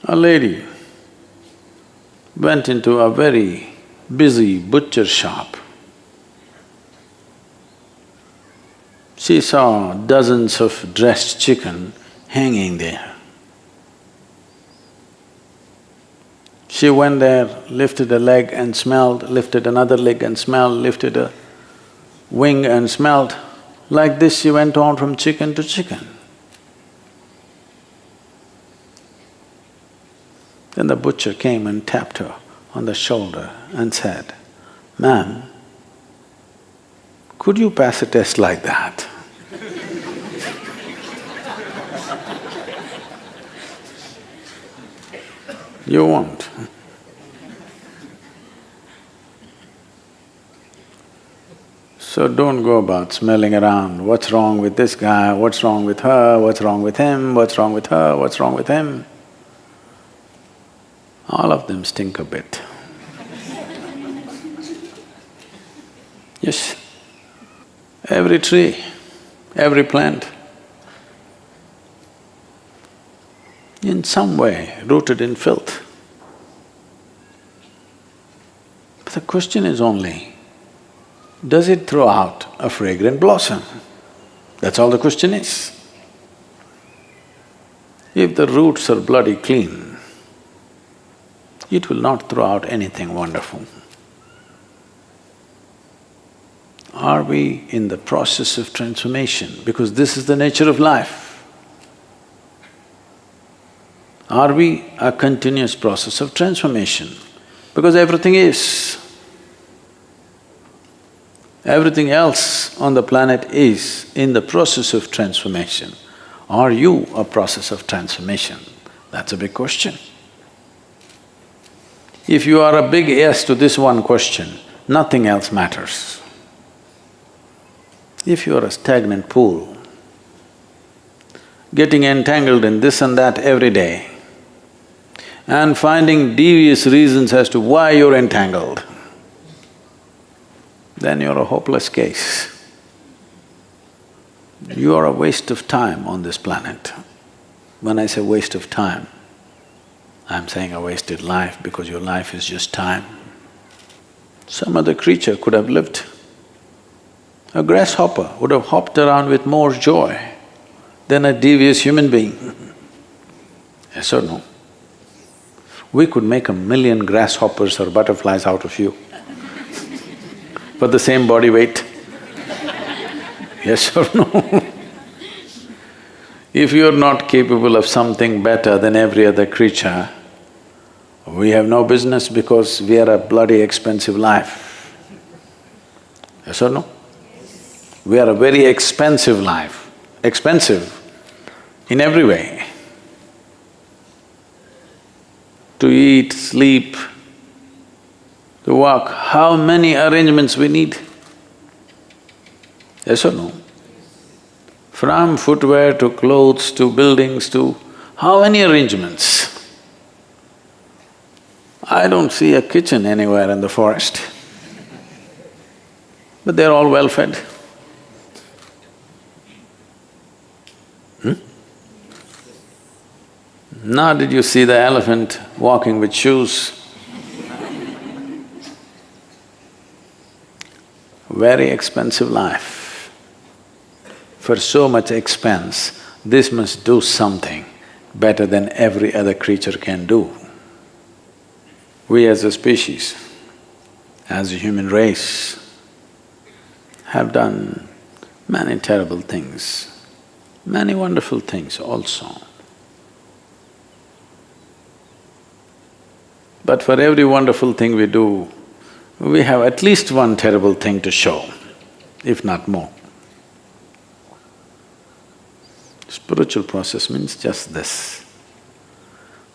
A lady went into a very busy butcher shop. She saw dozens of dressed chicken hanging there. She went there, lifted a leg and smelled, lifted another leg and smelled, lifted a wing and smelled. Like this she went on from chicken to chicken. Then the butcher came and tapped her on the shoulder and said, "Ma'am, could you pass a test like that?" You won't. So don't go about smelling around, what's wrong with this guy, what's wrong with her, what's wrong with him, what's wrong with her, what's wrong with him. All of them stink a bit. Yes, every tree, every plant, in some way rooted in filth. But the question is only, does it throw out a fragrant blossom? That's all the question is. If the roots are bloody clean, it will not throw out anything wonderful. Are we in the process of transformation? Because this is the nature of life. Are we a continuous process of transformation? Because everything is. Everything else on the planet is in the process of transformation. Are you a process of transformation? That's a big question. If you are a big yes to this one question, nothing else matters. If you are a stagnant pool, getting entangled in this and that every day, and finding devious reasons as to why you're entangled, then you're a hopeless case. You are a waste of time on this planet. When I say waste of time, I'm saying a wasted life because your life is just time. Some other creature could have lived. A grasshopper would have hopped around with more joy than a devious human being. Yes or no? We could make 1,000,000 grasshoppers or butterflies out of you for the same body weight. Yes or no? If you're not capable of something better than every other creature, we have no business because we are a bloody expensive life. Yes or no? We are a very expensive life, expensive in every way. To eat, sleep, to walk, how many arrangements we need? Yes or no? From footwear to clothes to buildings to… how many arrangements? I don't see a kitchen anywhere in the forest, but they're all well fed. Now did you see the elephant walking with shoes? Very expensive life. For so much expense, this must do something better than every other creature can do. We as a species, as a human race, have done many terrible things, many wonderful things also. But for every wonderful thing we do, we have at least one terrible thing to show, if not more. Spiritual process means just this,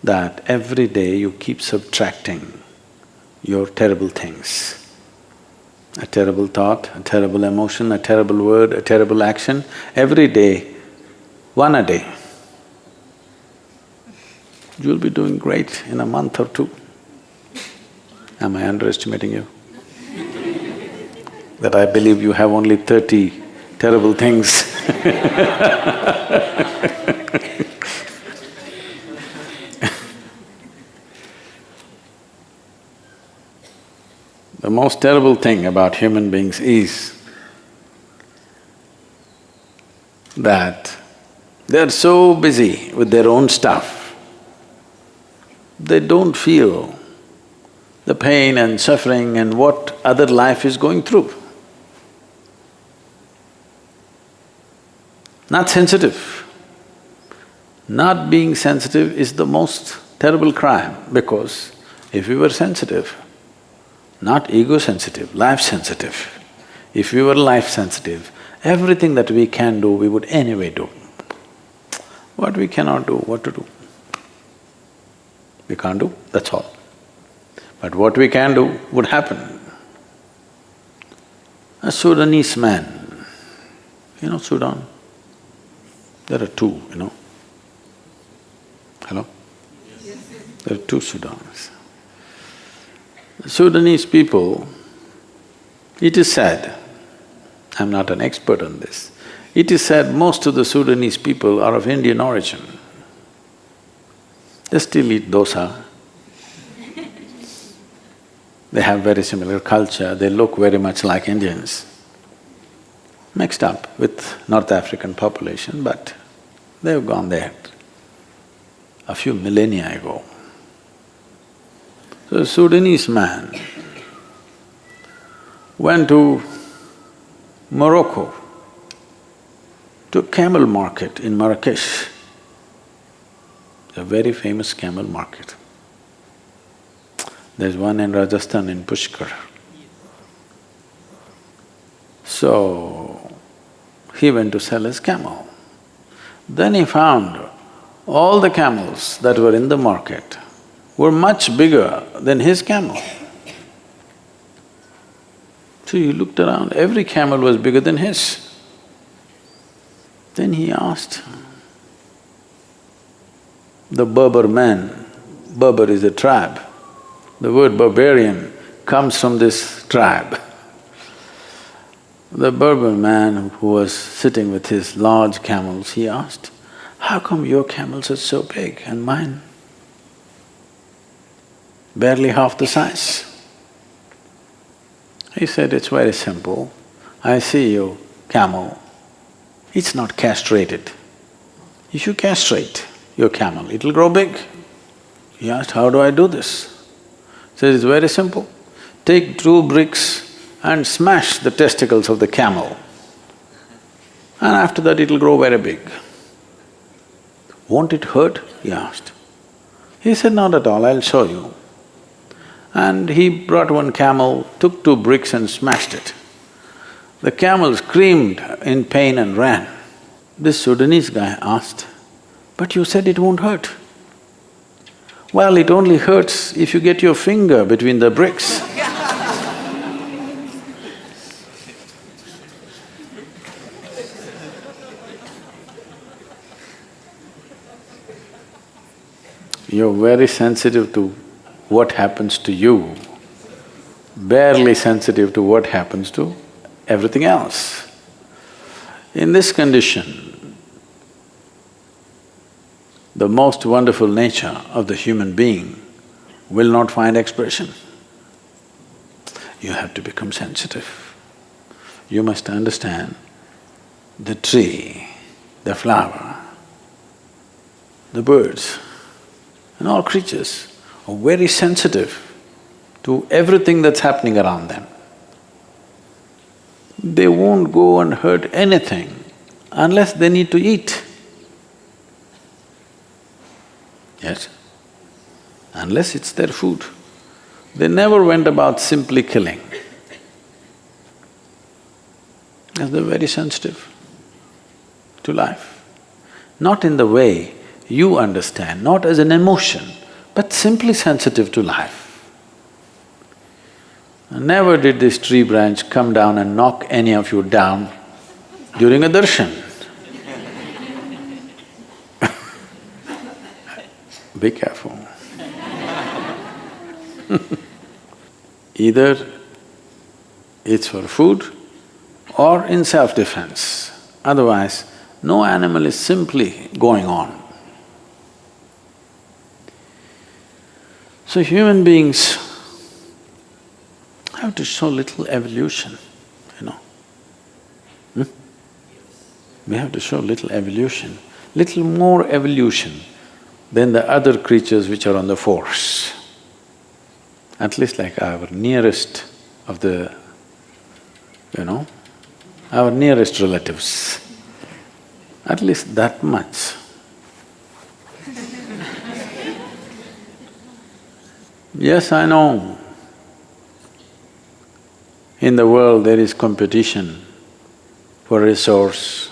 that every day you keep subtracting your terrible things. A terrible thought, a terrible emotion, a terrible word, a terrible action, every day, one a day. You'll be doing great in a month or two. Am I underestimating you? That I believe you have only 30 terrible things The most terrible thing about human beings is that they're so busy with their own stuff, they don't feel the pain and suffering and what other life is going through. Not sensitive. Not being sensitive is the most terrible crime, because if we were sensitive, not ego-sensitive, life-sensitive, if we were life-sensitive, everything that we can do, we would anyway do. What we cannot do, what to do? We can't do, that's all. But what we can do would happen. A Sudanese man, you know Sudan? There are two, you know. Hello? There are two Sudans. The Sudanese people, it is said, I'm not an expert on this, it is said most of the Sudanese people are of Indian origin. They still eat dosa. They have very similar culture, they look very much like Indians, mixed up with North African population, but they've gone there a few millennia ago. So a Sudanese man went to Morocco, to a camel market in Marrakesh, a very famous camel market. There's one in Rajasthan in Pushkar. So, he went to sell his camel. Then he found all the camels that were in the market were much bigger than his camel. So he looked around, every camel was bigger than his. Then he asked the Berber man, Berber is a tribe, the word barbarian comes from this tribe. The Berber man who was sitting with his large camels, he asked, how come your camels are so big and mine barely half the size? He said, it's very simple. I see your camel, it's not castrated. If you castrate your camel, it'll grow big. He asked, how do I do this? He said, it's very simple. Take 2 bricks and smash the testicles of the camel, and after that it'll grow very big. Won't it hurt? He asked. He said, not at all, I'll show you. And he brought one camel, took 2 bricks and smashed it. The camel screamed in pain and ran. This Sudanese guy asked, but you said it won't hurt. Well, it only hurts if you get your finger between the bricks. You're very sensitive to what happens to you, barely sensitive to what happens to everything else. In this condition, the most wonderful nature of the human being will not find expression. You have to become sensitive. You must understand the tree, the flower, the birds, and all creatures are very sensitive to everything that's happening around them. They won't go and hurt anything unless they need to eat. Yes? Unless it's their food. They never went about simply killing. Because they're very sensitive to life. Not in the way you understand, not as an emotion, but simply sensitive to life. Never did this tree branch come down and knock any of you down during a darshan. Be careful. Either it's for food or in self-defense, otherwise no animal is simply going on. So human beings have to show little evolution, you know. We have to show little evolution, little more evolution than the other creatures which are on the force. At least like our nearest of the, you know, our nearest relatives. At least that much. Yes, I know. In the world there is competition for resource,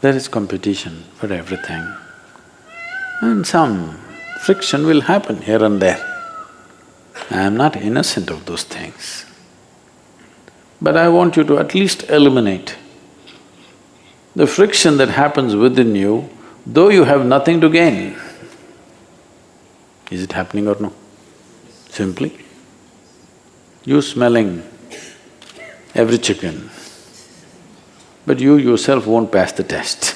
there is competition for everything. And some friction will happen here and there. I am not innocent of those things. But I want you to at least eliminate the friction that happens within you, though you have nothing to gain. Is it happening or no? Simply, you smelling every chicken, but you yourself won't pass the test.